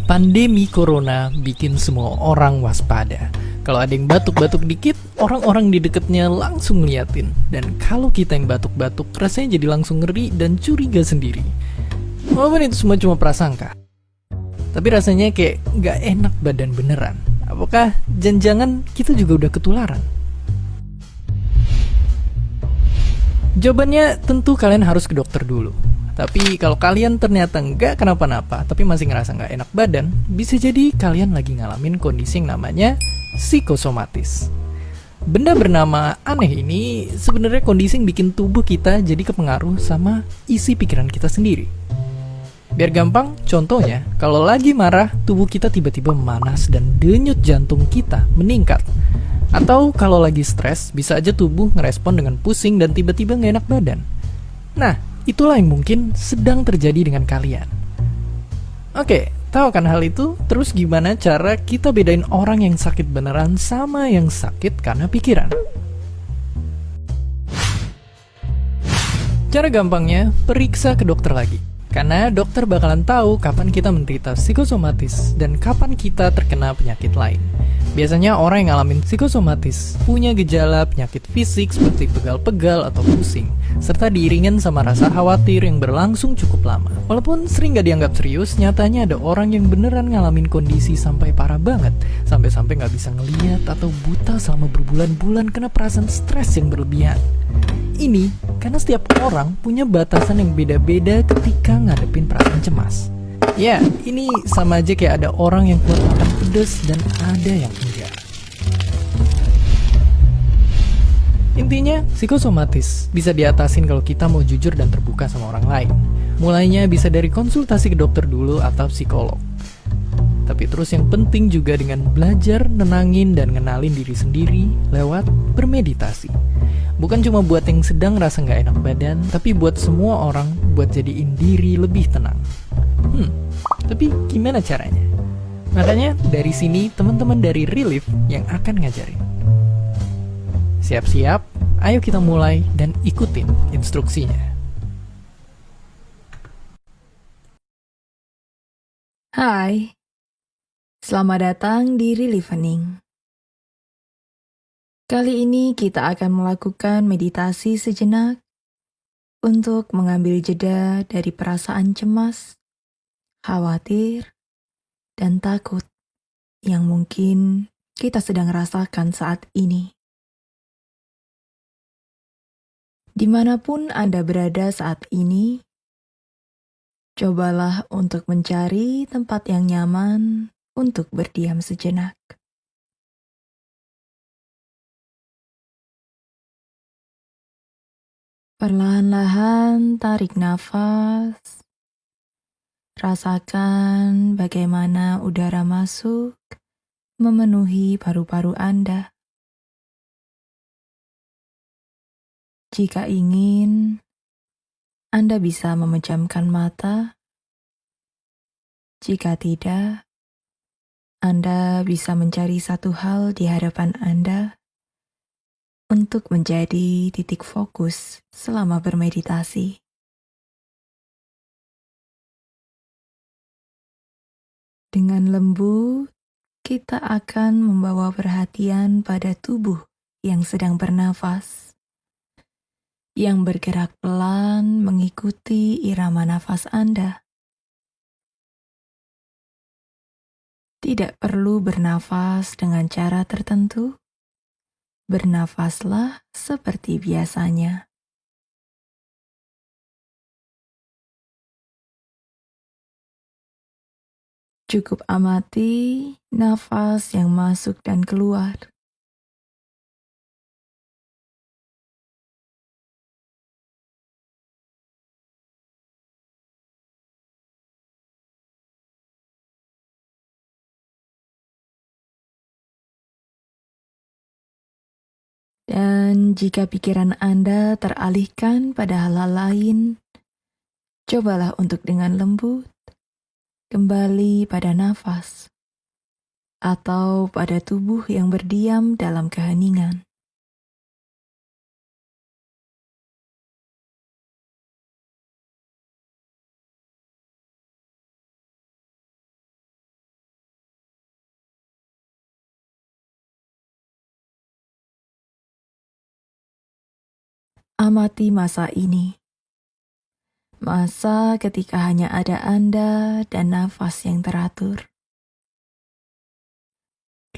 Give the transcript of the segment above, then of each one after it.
Pandemi corona bikin semua orang waspada. Kalau ada yang batuk-batuk dikit, orang-orang di dekatnya langsung ngeliatin. Dan kalau kita yang batuk-batuk, rasanya jadi langsung ngeri dan curiga sendiri. Walaupun itu semua cuma prasangka, tapi rasanya kayak nggak enak badan beneran. Apakah jangan-jangan kita juga udah ketularan? Jawabannya tentu kalian harus ke dokter dulu. Tapi kalau kalian ternyata nggak kenapa-napa, tapi masih ngerasa nggak enak badan, bisa jadi kalian lagi ngalamin kondisi yang namanya psikosomatis. Benda bernama aneh ini sebenarnya kondisi yang bikin tubuh kita jadi kepengaruh sama isi pikiran kita sendiri. Biar gampang, contohnya, kalau lagi marah, tubuh kita tiba-tiba memanas dan denyut jantung kita meningkat. Atau kalau lagi stres, bisa aja tubuh ngerespon dengan pusing dan tiba-tiba nggak enak badan. Nah, itulah yang mungkin sedang terjadi dengan kalian. Oke, tahu kan hal itu? Terus gimana cara kita bedain orang yang sakit beneran sama yang sakit karena pikiran? Cara gampangnya, periksa ke dokter lagi. Karena dokter bakalan tahu kapan kita menderita psikosomatis dan kapan kita terkena penyakit lain. Biasanya orang yang ngalamin psikosomatis punya gejala penyakit fisik seperti pegal-pegal atau pusing, serta diiringin sama rasa khawatir yang berlangsung cukup lama. Walaupun sering gak dianggap serius, nyatanya ada orang yang beneran ngalamin kondisi sampai parah banget, sampai-sampai gak bisa ngeliat atau buta selama berbulan-bulan karena perasaan stres yang berlebihan. Ini karena setiap orang punya batasan yang beda-beda ketika ngadepin perasaan cemas. Ya, ini sama aja kayak ada orang yang kuat makan pedas dan ada yang enggak. Intinya, psikosomatis bisa diatasin kalau kita mau jujur dan terbuka sama orang lain. Mulainya bisa dari konsultasi ke dokter dulu atau psikolog. Tapi terus yang penting juga dengan belajar, nenangin, dan ngenalin diri sendiri lewat bermeditasi. Bukan cuma buat yang sedang rasa nggak enak badan, tapi buat semua orang buat jadiin diri lebih tenang. Tapi gimana caranya? Makanya dari sini teman-teman dari Relief yang akan ngajarin. Siap-siap, ayo kita mulai dan ikutin instruksinya. Hai, selamat datang di Relievening. Kali ini kita akan melakukan meditasi sejenak untuk mengambil jeda dari perasaan cemas, khawatir, dan takut yang mungkin kita sedang rasakan saat ini. Dimanapun Anda berada saat ini, cobalah untuk mencari tempat yang nyaman untuk berdiam sejenak. Perlahan-lahan tarik nafas, rasakan bagaimana udara masuk memenuhi paru-paru Anda. Jika ingin, Anda bisa memejamkan mata. Jika tidak, Anda bisa mencari satu hal di hadapan Anda untuk menjadi titik fokus selama bermeditasi. Dengan lembut, kita akan membawa perhatian pada tubuh yang sedang bernafas, yang bergerak pelan mengikuti irama nafas Anda. Tidak perlu bernafas dengan cara tertentu. Bernafaslah seperti biasanya. Cukup amati nafas yang masuk dan keluar. Dan jika pikiran Anda teralihkan pada hal-hal lain, cobalah untuk dengan lembut kembali pada nafas atau pada tubuh yang berdiam dalam keheningan. Amati masa ini. Masa ketika hanya ada Anda dan nafas yang teratur.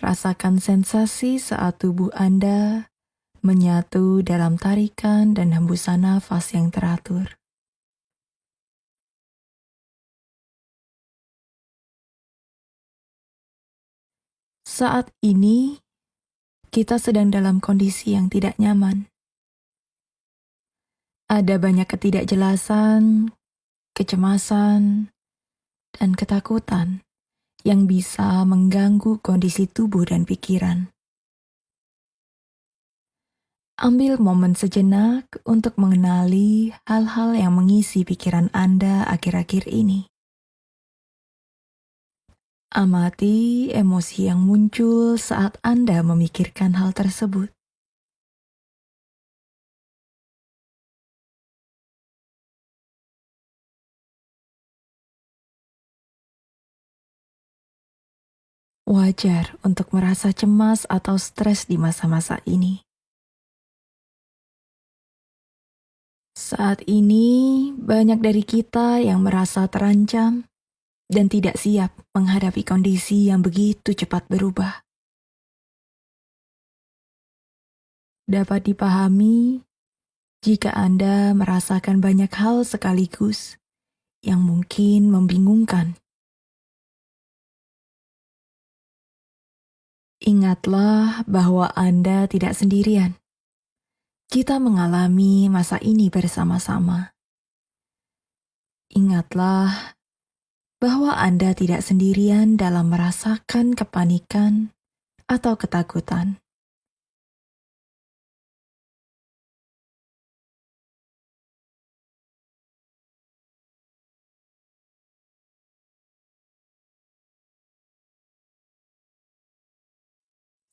Rasakan sensasi saat tubuh Anda menyatu dalam tarikan dan hembusan nafas yang teratur. Saat ini, kita sedang dalam kondisi yang tidak nyaman. Ada banyak ketidakjelasan, kecemasan, dan ketakutan yang bisa mengganggu kondisi tubuh dan pikiran. Ambil momen sejenak untuk mengenali hal-hal yang mengisi pikiran Anda akhir-akhir ini. Amati emosi yang muncul saat Anda memikirkan hal tersebut. Wajar untuk merasa cemas atau stres di masa-masa ini. Saat ini, banyak dari kita yang merasa terancam dan tidak siap menghadapi kondisi yang begitu cepat berubah. Dapat dipahami jika Anda merasakan banyak hal sekaligus yang mungkin membingungkan. Ingatlah bahwa Anda tidak sendirian. Kita mengalami masa ini bersama-sama. Ingatlah bahwa Anda tidak sendirian dalam merasakan kepanikan atau ketakutan.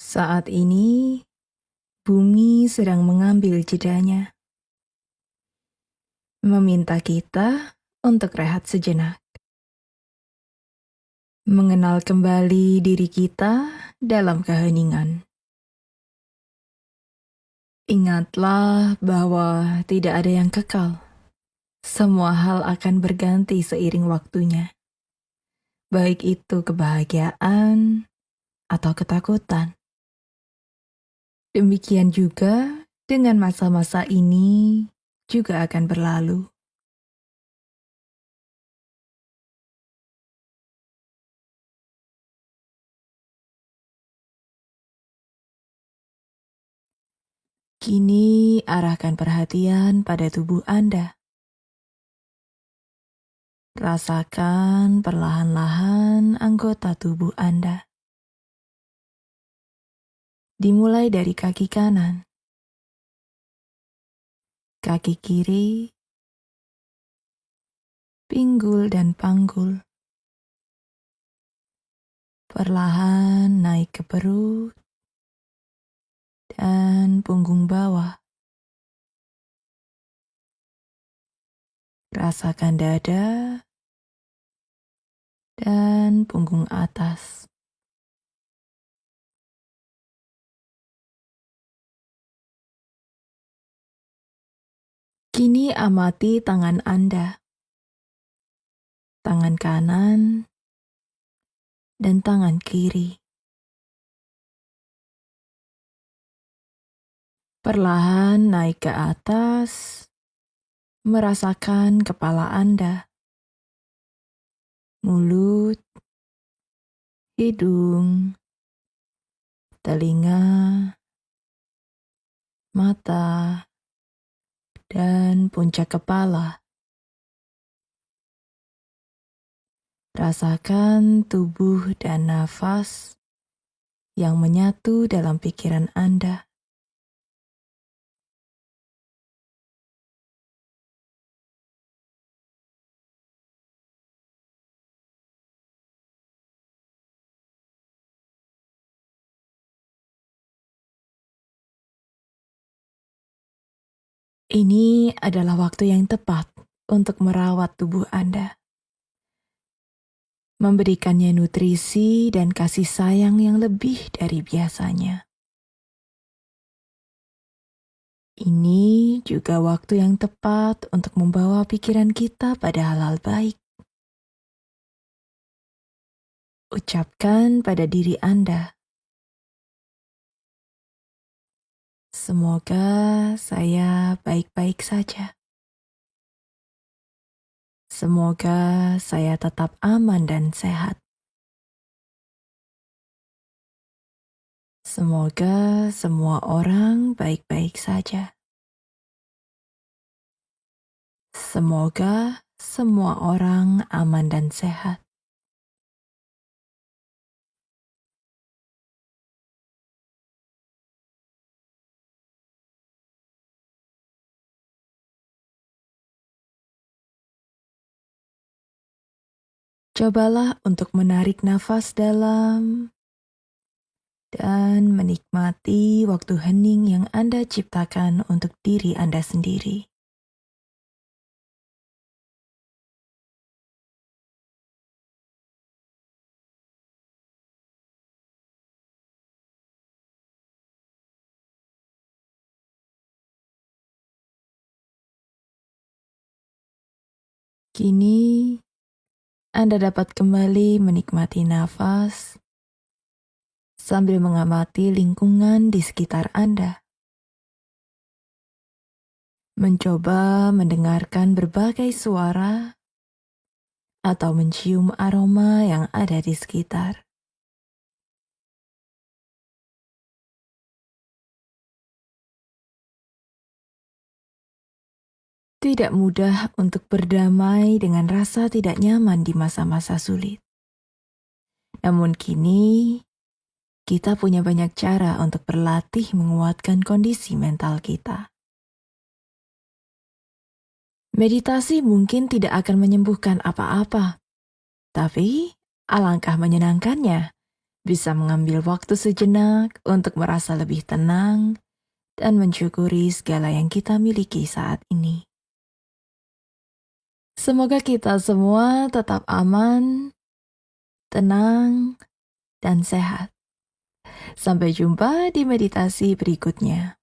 Saat ini, bumi sedang mengambil jedanya, meminta kita untuk rehat sejenak. Mengenal kembali diri kita dalam keheningan. Ingatlah bahwa tidak ada yang kekal. Semua hal akan berganti seiring waktunya. Baik itu kebahagiaan atau ketakutan. Demikian juga dengan masa-masa ini juga akan berlalu. Kini arahkan perhatian pada tubuh Anda. Rasakan perlahan-lahan anggota tubuh Anda. Dimulai dari kaki kanan, kaki kiri, pinggul dan panggul. Perlahan naik ke perut dan punggung bawah. Rasakan dada dan punggung atas. Kini amati tangan Anda, tangan kanan, dan tangan kiri. Perlahan naik ke atas, merasakan kepala Anda, mulut, hidung, telinga, mata, dan puncak kepala. Rasakan tubuh dan nafas yang menyatu dalam pikiran Anda. Ini adalah waktu yang tepat untuk merawat tubuh Anda. Memberikannya nutrisi dan kasih sayang yang lebih dari biasanya. Ini juga waktu yang tepat untuk membawa pikiran kita pada hal-hal baik. Ucapkan pada diri Anda, semoga saya baik-baik saja. Semoga saya tetap aman dan sehat. Semoga semua orang baik-baik saja. Semoga semua orang aman dan sehat. Cobalah untuk menarik nafas dalam dan menikmati waktu hening yang Anda ciptakan untuk diri Anda sendiri. Kini, Anda dapat kembali menikmati nafas sambil mengamati lingkungan di sekitar Anda. Mencoba mendengarkan berbagai suara atau mencium aroma yang ada di sekitar. Tidak mudah untuk berdamai dengan rasa tidak nyaman di masa-masa sulit. Namun kini, kita punya banyak cara untuk berlatih menguatkan kondisi mental kita. Meditasi mungkin tidak akan menyembuhkan apa-apa, tapi alangkah menyenangkannya bisa mengambil waktu sejenak untuk merasa lebih tenang dan mensyukuri segala yang kita miliki saat ini. Semoga kita semua tetap aman, tenang, dan sehat. Sampai jumpa di meditasi berikutnya.